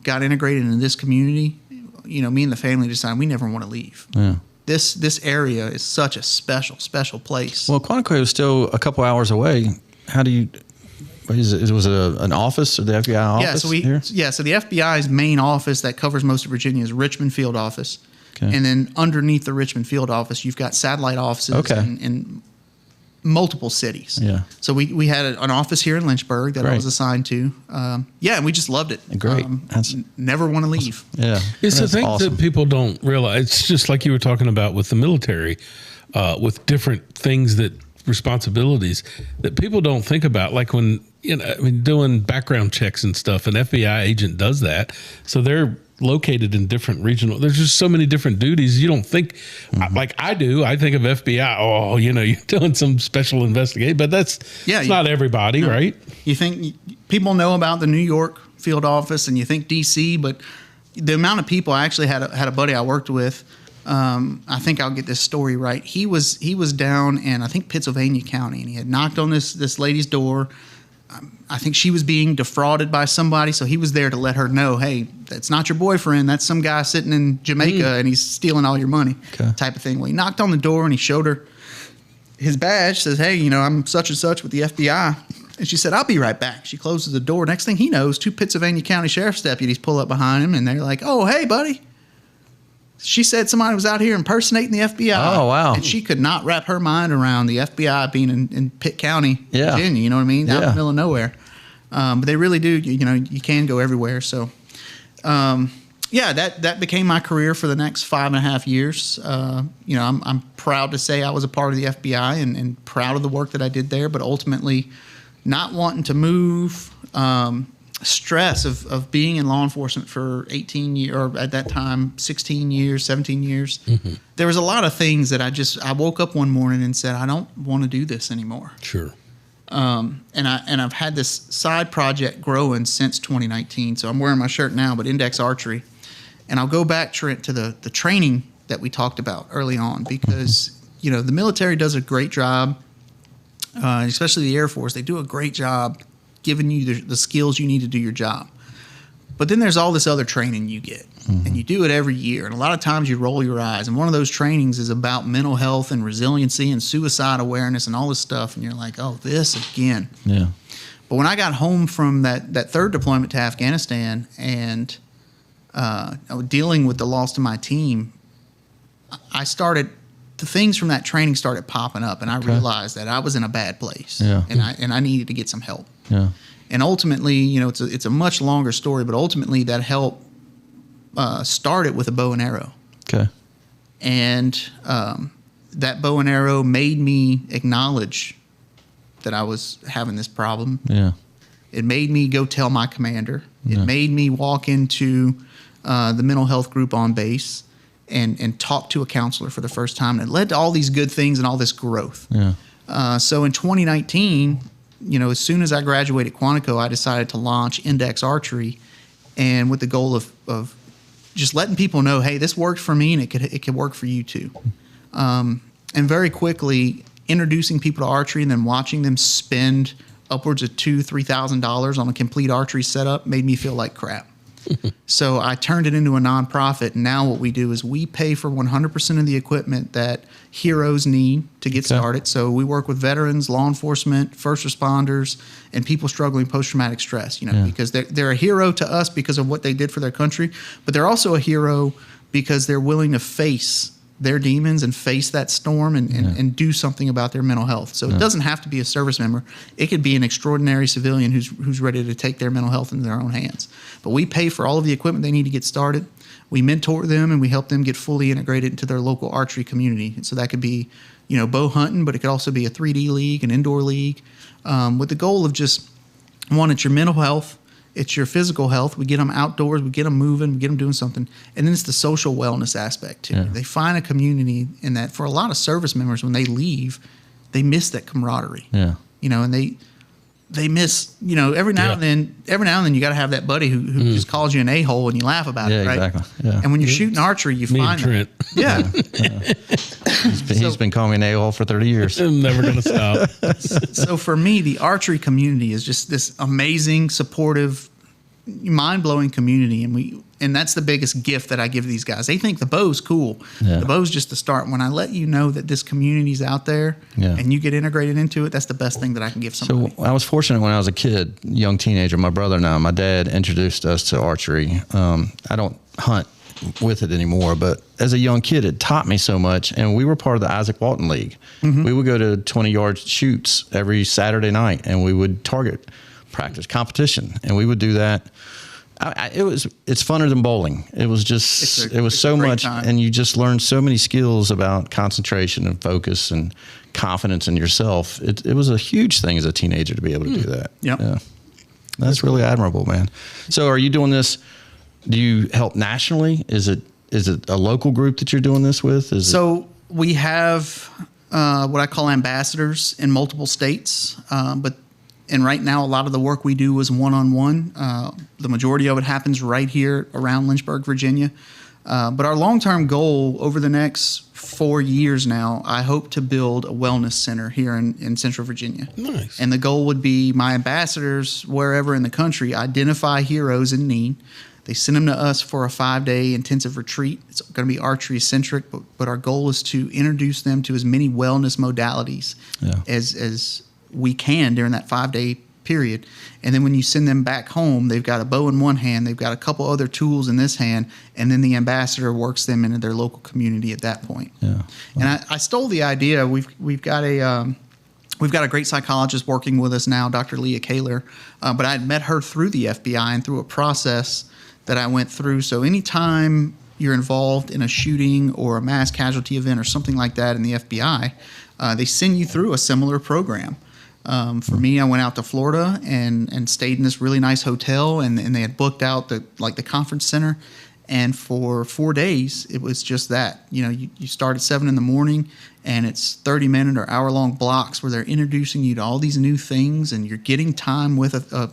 got integrated into this community, me and the family decided we never want to leave. Yeah. This area is such a special place. Well, Quantico is still a couple hours away. How do you? Was it an office or the FBI office? So the FBI's main office that covers most of Virginia is Richmond Field Office. Okay. And then underneath the Richmond Field Office, you've got satellite offices in multiple cities. Yeah. So we had an office here in Lynchburg that I Great. was assigned to. And we just loved it. Great. Never want to leave. Yeah. It's the That's thing awesome. that people don't realize. It's just like you were talking about with the military, with different things responsibilities that people don't think about. Like when, doing background checks and stuff, an FBI agent does that. So they're located in different regional. There's just so many different duties. You don't think like I do. I think of FBI. Oh, you're doing some special investigation, but it's not everybody, right? You think people know about the New York field office, and you think DC, but the amount of people. I actually had a buddy I worked with. I think I'll get this story right. He was down in, I think, Pittsylvania County, and he had knocked on this lady's door. I think she was being defrauded by somebody, so he was there to let her know, hey, that's not your boyfriend. That's some guy sitting in Jamaica, and he's stealing all your money, type of thing. Well, he knocked on the door, and he showed her his badge, says, hey, I'm such and such with the FBI. And she said, I'll be right back. She closes the door. Next thing he knows, 2 Pittsylvania County Sheriff's deputies pull up behind him, and they're like, oh, hey, buddy. She said somebody was out here impersonating the FBI. Oh, wow. And she could not wrap her mind around the FBI being in Pitt County, Virginia. You know what I mean? Out in the middle of nowhere. But they really do. You can go everywhere. So, that became my career for the next 5.5 years. I'm proud to say I was a part of the FBI and proud of the work that I did there. But ultimately, not wanting to move. Stress of being in law enforcement for 18 years, or at that time 16 years, 17 years. There was a lot of things that I woke up one morning and said, I don't want to do this anymore. Sure. And I've had this side project growing since 2019. So I'm wearing my shirt now, but Index Archery. And I'll go back, Trent, to the training that we talked about early on, because the military does a great job, especially the Air Force. They do a great job giving you the skills you need to do your job. But then there's all this other training you get, and you do it every year. And a lot of times you roll your eyes. And one of those trainings is about mental health and resiliency and suicide awareness and all this stuff. And you're like, oh, this again. Yeah. But when I got home from that third deployment to Afghanistan and I was dealing with the loss to my team, the things from that training started popping up, and I realized that I was in a bad place, and I needed to get some help. Yeah. And ultimately, it's a much longer story, but ultimately that help started with a bow and arrow. Okay. And that bow and arrow made me acknowledge that I was having this problem. Yeah. It made me go tell my commander. It made me walk into the mental health group on base and talk to a counselor for the first time. And it led to all these good things and all this growth. Yeah. So in 2019, as soon as I graduated Quantico, I decided to launch Index Archery, and with the goal of just letting people know, hey, this worked for me, and it could work for you too. And very quickly introducing people to archery and then watching them spend upwards of $2,000-$3,000 on a complete archery setup made me feel like crap. So I turned it into a nonprofit, and now what we do is we pay for 100% of the equipment that heroes need to get started. So we work with veterans, law enforcement, first responders, and people struggling post-traumatic stress, because they're a hero to us because of what they did for their country, but they're also a hero because they're willing to face their demons and face that storm and do something about their mental health. So it doesn't have to be a service member. It could be an extraordinary civilian who's ready to take their mental health into their own hands. But we pay for all of the equipment they need to get started. We mentor them, and we help them get fully integrated into their local archery community. And so that could be, bow hunting, but it could also be a 3D league, an indoor league, with the goal of just, one, it's your mental health, it's your physical health. We get them outdoors, we get them moving, we get them doing something. And then it's the social wellness aspect too. Yeah. They find a community in that. For a lot of service members, when they leave, they miss that camaraderie. Yeah. And they miss, every now and then you got to have that buddy who just calls you an a-hole and you laugh about it, right? Exactly. Yeah. And when you're shooting archery, you find Trent. He's been calling me an a-hole for 30 years. I'm never going to stop. So for me, the archery community is just this amazing, supportive, mind-blowing community, and that's the biggest gift that I give these guys. They think the bow's cool. Yeah. The bow's just the start. When I let you know that this community's out there and you get integrated into it, that's the best thing that I can give somebody. So I was fortunate when I was a kid, young teenager, my brother and I, my dad introduced us to archery. I don't hunt with it anymore, but as a young kid, it taught me so much. And we were part of the Isaac Walton League. Mm-hmm. We would go to 20-yard shoots every Saturday night, and we would target practice competition, and we would do that. It's funner than bowling. It was just it was so much time. And you just learn so many skills about concentration and focus and confidence in yourself. It was a huge thing as a teenager to be able to do that. Yep. Yeah, that's really admirable, man. So are you doing this? Do you help nationally? Is it a local group that you're doing this with? We have what I call ambassadors in multiple states, and right now, a lot of the work we do is one-on-one. The majority of it happens right here around Lynchburg, Virginia. But our long-term goal over the next 4 years now, I hope to build a wellness center here in Central Virginia. Nice. And the goal would be my ambassadors, wherever in the country, identify heroes in need. They send them to us for a 5-day intensive retreat. It's going to be archery-centric, but our goal is to introduce them to as many wellness modalities as we can during that 5-day period. And then when you send them back home, they've got a bow in one hand, they've got a couple other tools in this hand, and then the ambassador works them into their local community at that point. Yeah. Wow. And I stole the idea. We've got a great psychologist working with us now, Dr. Leah Kaler, but I had met her through the FBI and through a process that I went through. So anytime you're involved in a shooting or a mass casualty event or something like that in the FBI, they send you through a similar program. For me, I went out to Florida and stayed in this really nice hotel, and they had booked out the conference center. And for 4 days, it was just that. You start at 7 in the morning, and it's 30-minute or hour-long blocks where they're introducing you to all these new things, and you're getting time with a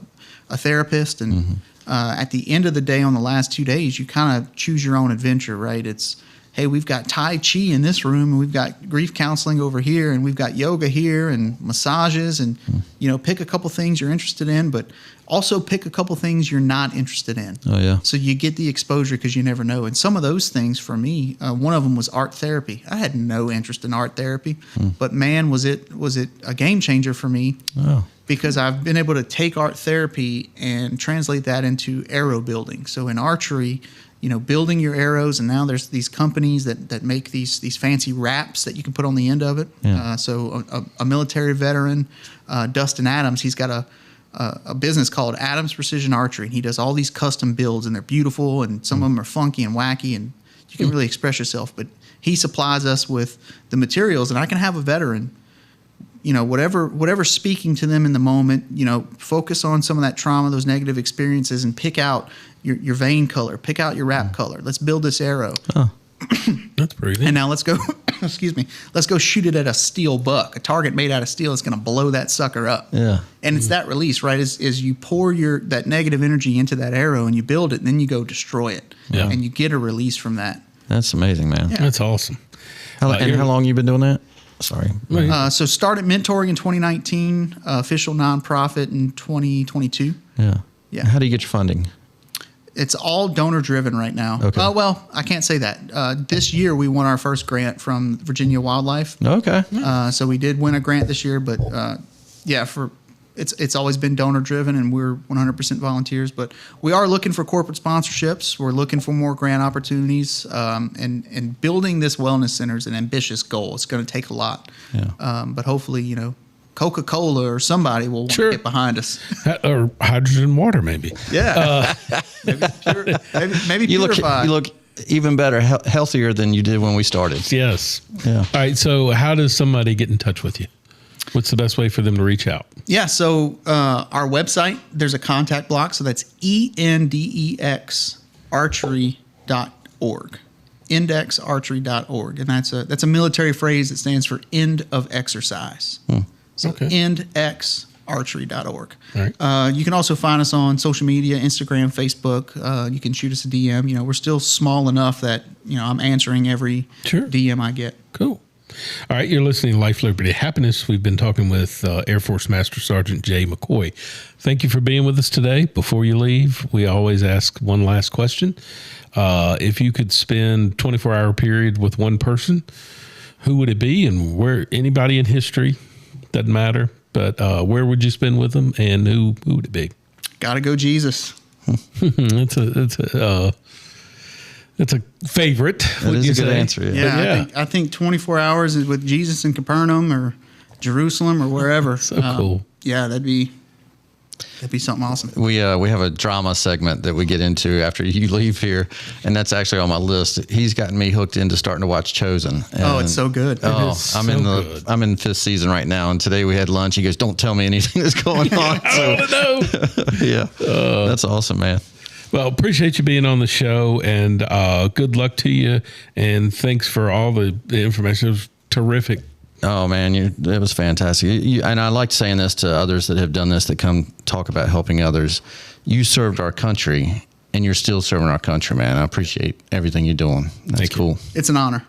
therapist. And at the end of the day, on the last 2 days, you kind of choose your own adventure, right? It's hey, we've got Tai Chi in this room, and we've got grief counseling over here, and we've got yoga here, and massages, and pick a couple things you're interested in, but also pick a couple things you're not interested in. Oh yeah. So you get the exposure because you never know. And some of those things for me, one of them was art therapy. I had no interest in art therapy, but man, was it a game changer for me. Oh. Because I've been able to take art therapy and translate that into arrow building. So in archery, building your arrows, and now there's these companies that make these fancy wraps that you can put on the end of it. Yeah. So a military veteran, Dustin Adams, he's got a business called Adams Precision Archery, and he does all these custom builds, and they're beautiful, and some of them are funky and wacky, and you can really express yourself. But he supplies us with the materials, and I can have a veteran, whatever's speaking to them in the moment, focus on some of that trauma, those negative experiences, and pick out your vein color, pick out your wrap color. Let's build this arrow. Oh. That's pretty neat. And now let's go, let's go shoot it at a steel buck, a target made out of steel. It's going to blow that sucker up. Yeah. And it's that release, right? Is you pour that negative energy into that arrow and you build it, and then you go destroy it. Yeah. And you get a release from that. That's amazing, man. Yeah. That's awesome. How long you been doing that? Sorry. So started mentoring in 2019, official nonprofit in 2022. Yeah. Yeah. How do you get your funding? It's all donor driven right now. Okay. Well, I can't say that. This year we won our first grant from Virginia Wildlife. Okay. So we did win a grant this year, but it's always been donor driven, and we're 100% volunteers. But we are looking for corporate sponsorships. We're looking for more grant opportunities, and building this wellness center is an ambitious goal. It's going to take a lot. Yeah. But hopefully, Coca-Cola or somebody will want to get behind us. Or hydrogen water, maybe. Yeah. maybe You purified. look even better, healthier than you did when we started. Yes. Yeah. All right. So how does somebody get in touch with you? What's the best way for them to reach out? Yeah, so our website, there's a contact block. So that's endexarchery.org. Indexarchery.org. And that's a military phrase that stands for end of exercise. So endexarchery.org. All right. You can also find us on social media, Instagram, Facebook. You can shoot us a DM. We're still small enough that, I'm answering every DM I get. Cool. All right, you're listening to Life, Liberty, Happiness. We've been talking with Air Force Master Sergeant Jay McCoy. Thank you for being with us today. Before you leave, we always ask one last question. If you could spend 24-hour period with one person, who would it be, and where? Anybody in history, doesn't matter, but where would you spend with them, and who would it be? Gotta go Jesus. It's a favorite. That is a good answer. Yeah, I think 24 hours is with Jesus in Capernaum or Jerusalem or wherever. So cool. Yeah, that'd be something awesome. We have a drama segment that we get into after you leave here, and that's actually on my list. He's gotten me hooked into starting to watch Chosen. And, it's so good. I'm good. I'm in 5th season right now, and today we had lunch. He goes, "Don't tell me anything that's going on." I want to know. Yeah, that's awesome, man. Well, appreciate you being on the show, and good luck to you. And thanks for all the information. It was terrific. Oh man, it was fantastic. And I like saying this to others that have done this, that come talk about helping others. You served our country, and you're still serving our country, man. I appreciate everything you're doing. That's cool. It's an honor.